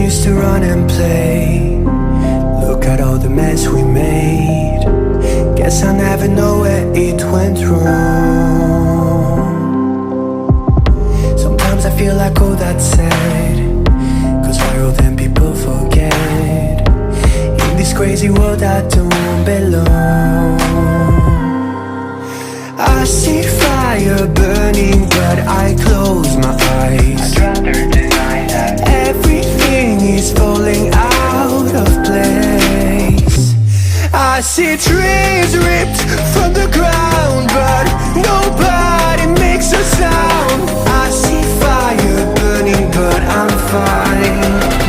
used to run and play. Look at all the mess we made. Guess I never know where it went wrong. Sometimes I feel like all that's said, 'cause viral then people forget. In this crazy world I don't belong. I see fire burning but I close my eyes. I'd rather deny that. Everything is falling out of place. I see trees ripped from the ground, but nobody makes a sound. I see fire burning, but I'm fine.